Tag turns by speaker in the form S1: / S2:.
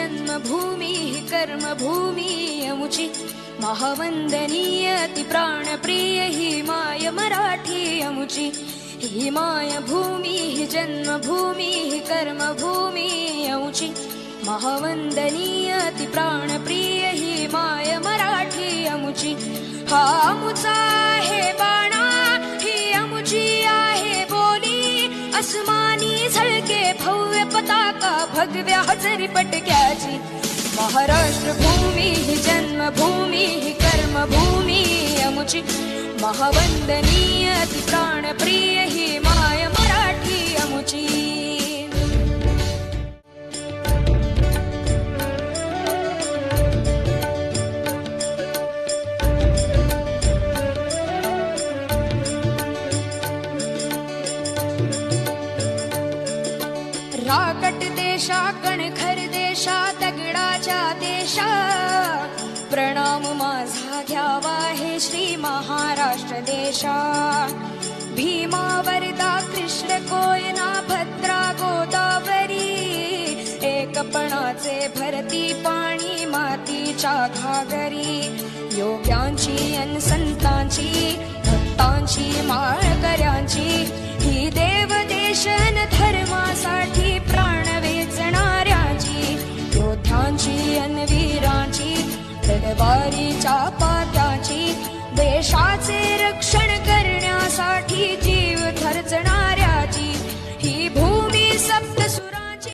S1: जन्मभूमी कर्मभूमी अमुची महावंदनीय अति प्राणप्रिय ही माय मराठी अमुची ही मायभूमी ही जन्मभूमी ही कर्मभूमी अमुची महावंदनीय अति प्राणप्रिय ही माय मराठी अमुची हा अमुचा आहे बाणा ही अमुची आहे बोली अस्मानी झळके भव्य पताका भगव्या हजरी पटक्याची महाराष्ट्र भूमी ही जन्मभूमी ही कर्मभूमी अमुची महावंदनीय अति प्राणप्रिय ही माय मराठी अमुची राकट देशा कणखर देशा दगडाच्या देशा प्रणाम माझा घ्यावा हे श्री महाराष्ट्र देशा भीमा वरदा कृष्ण कोयना भद्रा गोदावरी एकपणाचे भरती पाणी मातीच्या घागरी योग्यांची अन संतांची भक्तांची माळकऱ्यांची ही देवदेशन धर्मासाठी प्राण वेचणाऱ्यांची योद्ध्यांची अन वीरांची तलवारीच्या पात्याची देशाचे रक्षण